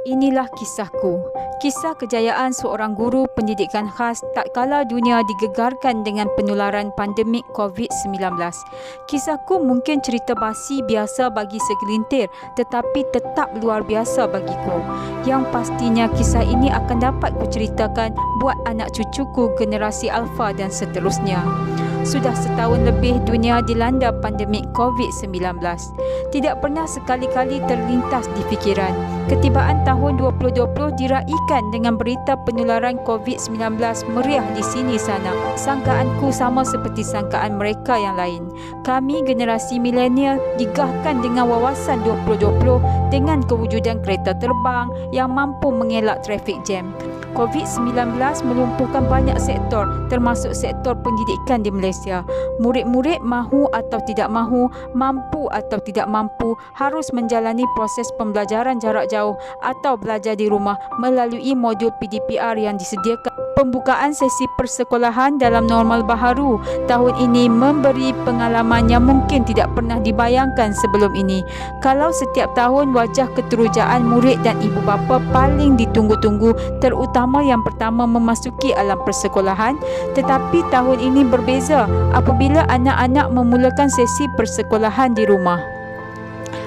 Inilah kisahku. Kisah kejayaan seorang guru pendidikan khas tak kala dunia digegarkan dengan penularan pandemik COVID-19. Kisahku mungkin cerita basi biasa bagi segelintir, tetapi tetap luar biasa bagiku. Yang pastinya kisah ini akan dapat kuceritakan buat anak cucuku generasi alfa dan seterusnya. Sudah setahun lebih dunia dilanda pandemik COVID-19. Tidak pernah sekali-kali terlintas di fikiran. Ketibaan tahun 2020 diraikan dengan berita penularan COVID-19 meriah di sini sana. Sangkaanku sama seperti sangkaan mereka yang lain. Kami generasi milenial digahkan dengan wawasan 2020 dengan kewujudan kereta terbang yang mampu mengelak trafik jam. COVID-19 melumpuhkan banyak sektor termasuk sektor pendidikan di Malaysia. Murid-murid mahu atau tidak mahu, mampu atau tidak mampu harus menjalani proses pembelajaran jarak jauh atau belajar di rumah melalui modul PDPR yang disediakan. Pembukaan sesi persekolahan dalam normal baharu tahun ini memberi pengalaman yang mungkin tidak pernah dibayangkan sebelum ini. Kalau setiap tahun wajah keterujaan murid dan ibu bapa paling ditunggu-tunggu, terutama yang pertama memasuki alam persekolahan, tetapi tahun ini berbeza apabila anak-anak memulakan sesi persekolahan di rumah.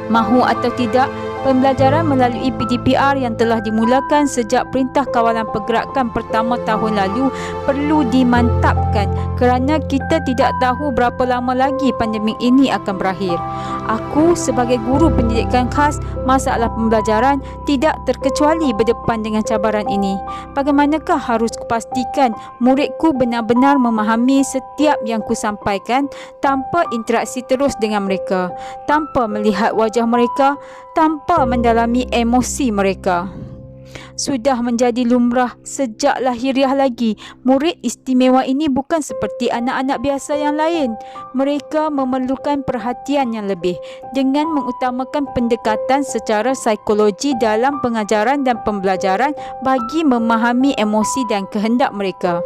Mahu atau tidak, pembelajaran melalui PDPR yang telah dimulakan sejak Perintah Kawalan Pergerakan pertama tahun lalu perlu dimantapkan kerana kita tidak tahu berapa lama lagi pandemik ini akan berakhir. Aku sebagai guru pendidikan khas, masalah pembelajaran tidak terkecuali berdepan dengan cabaran ini. Bagaimanakah harus kupastikan muridku benar-benar memahami setiap yang kusampaikan tanpa interaksi terus dengan mereka, tanpa melihat wajah mereka, tanpa mendalami emosi mereka. Sudah menjadi lumrah sejak lahiriah lagi. Murid istimewa ini bukan seperti anak-anak biasa yang lain. Mereka memerlukan perhatian yang lebih dengan mengutamakan pendekatan secara psikologi dalam pengajaran dan pembelajaran bagi memahami emosi dan kehendak mereka.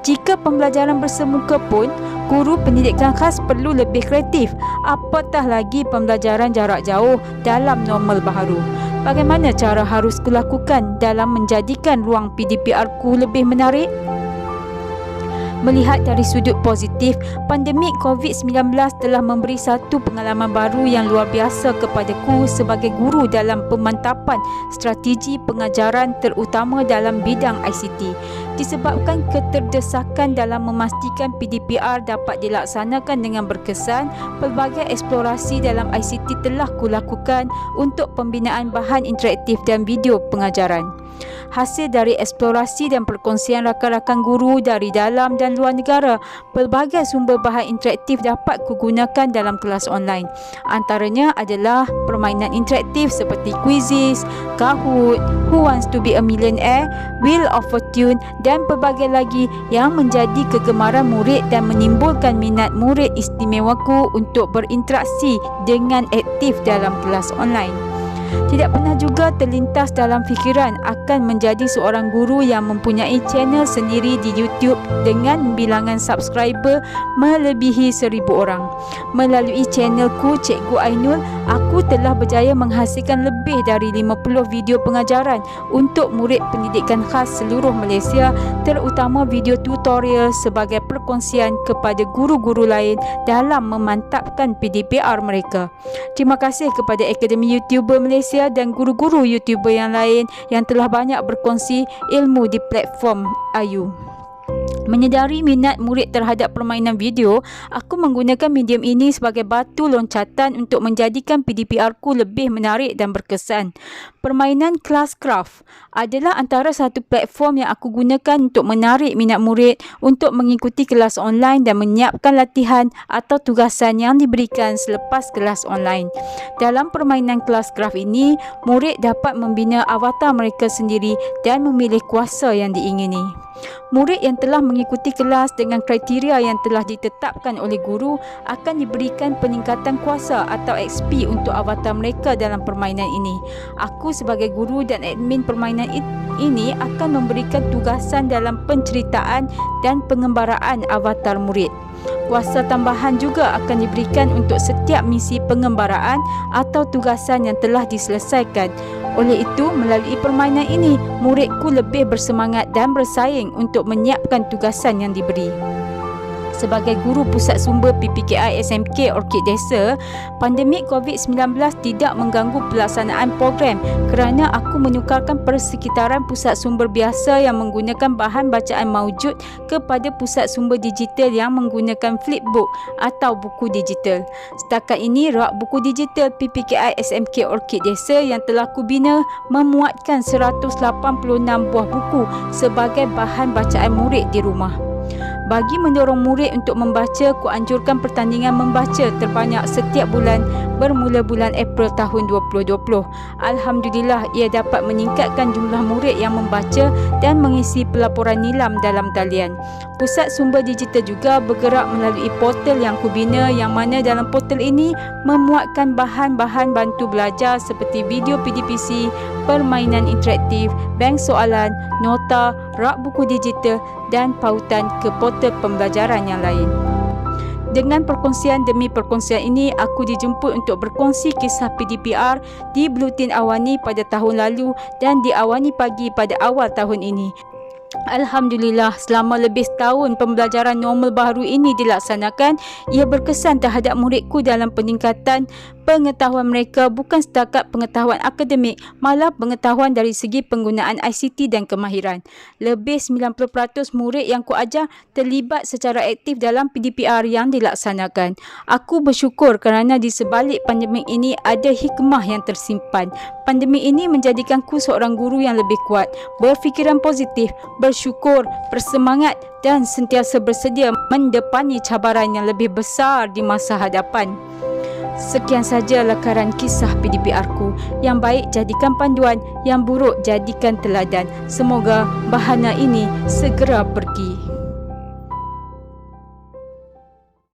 Jika pembelajaran bersemuka pun, guru pendidikan khas perlu lebih kreatif, apatah lagi pembelajaran jarak jauh dalam normal baharu. Bagaimana cara harus kulakukan dalam menjadikan ruang PDPR ku lebih menarik? Melihat dari sudut positif, pandemik COVID-19 telah memberi satu pengalaman baru yang luar biasa kepadaku sebagai guru dalam pemantapan strategi pengajaran terutama dalam bidang ICT. Disebabkan keterdesakan dalam memastikan PDPR dapat dilaksanakan dengan berkesan, pelbagai eksplorasi dalam ICT telah kulakukan untuk pembinaan bahan interaktif dan video pengajaran. Hasil dari eksplorasi dan perkongsian rakan-rakan guru dari dalam dan luar negara, pelbagai sumber bahan interaktif dapat kugunakan dalam kelas online. Antaranya adalah permainan interaktif seperti quizzes, Kahoot, Who Wants to be a Millionaire, Wheel of Fortune dan pelbagai lagi yang menjadi kegemaran murid dan menimbulkan minat murid istimewaku untuk berinteraksi dengan aktif dalam kelas online. Tidak pernah juga terlintas dalam fikiran akan menjadi seorang guru yang mempunyai channel sendiri di YouTube dengan bilangan subscriber melebihi 1,000 orang. Melalui channelku Cikgu Ainul, aku telah berjaya menghasilkan lebih dari 50 video pengajaran untuk murid pendidikan khas seluruh Malaysia, terutama video tutorial sebagai perkongsian kepada guru-guru lain dalam memantapkan PDPR mereka. Terima kasih kepada Akademi YouTuber Malaysia dan guru-guru YouTuber yang lain yang telah banyak berkongsi ilmu di platform Ayu. Menyedari minat murid terhadap permainan video, aku menggunakan medium ini sebagai batu loncatan untuk menjadikan PDPR ku lebih menarik dan berkesan. Permainan Classcraft adalah antara satu platform yang aku gunakan untuk menarik minat murid untuk mengikuti kelas online dan menyiapkan latihan atau tugasan yang diberikan selepas kelas online. Dalam permainan Classcraft ini, murid dapat membina avatar mereka sendiri dan memilih kuasa yang diingini. Murid yang telah mengikuti kelas dengan kriteria yang telah ditetapkan oleh guru akan diberikan peningkatan kuasa atau XP untuk avatar mereka dalam permainan ini. Aku sebagai guru dan admin permainan ini akan memberikan tugasan dalam penceritaan dan pengembaraan avatar murid. Kuasa tambahan juga akan diberikan untuk setiap misi pengembaraan atau tugasan yang telah diselesaikan. Oleh itu, melalui permainan ini, muridku lebih bersemangat dan bersaing untuk menyiapkan tugasan yang diberi. Sebagai guru Pusat Sumber PPKI SMK Orchid Desa, pandemik COVID-19 tidak mengganggu pelaksanaan program kerana aku menukarkan persekitaran pusat sumber biasa yang menggunakan bahan bacaan maujud kepada pusat sumber digital yang menggunakan flipbook atau buku digital. Setakat ini, rak buku digital PPKI SMK Orchid Desa yang telah kubina memuatkan 186 buah buku sebagai bahan bacaan murid di rumah. Bagi mendorong murid untuk membaca, kuanjurkan pertandingan membaca terbanyak setiap bulan bermula bulan April tahun 2020. Alhamdulillah, ia dapat meningkatkan jumlah murid yang membaca dan mengisi pelaporan nilam dalam talian. Pusat Sumber Digital juga bergerak melalui portal yang kubina, yang mana dalam portal ini memuatkan bahan-bahan bantu belajar seperti video PDPC, permainan interaktif, bank soalan, nota, rak buku digital dan pautan ke portal pembelajaran yang lain. Dengan perkongsian demi perkongsian ini, aku dijemput untuk berkongsi kisah PDPR di Blutin Awani pada tahun lalu dan di Awani Pagi pada awal tahun ini. Alhamdulillah, selama lebih setahun pembelajaran normal baru ini dilaksanakan, ia berkesan terhadap muridku dalam peningkatan pengetahuan mereka, bukan setakat pengetahuan akademik, malah pengetahuan dari segi penggunaan ICT dan kemahiran. Lebih 90% murid yang kuajar terlibat secara aktif dalam PDPR yang dilaksanakan. Aku bersyukur kerana di sebalik pandemik ini ada hikmah yang tersimpan. Pandemik ini menjadikanku seorang guru yang lebih kuat, berfikiran positif, bersyukur, bersemangat dan sentiasa bersedia mendepani cabaran yang lebih besar di masa hadapan. Sekian saja lakaran kisah PDPR-ku. Yang baik jadikan panduan, yang buruk jadikan teladan. Semoga bahana ini segera pergi.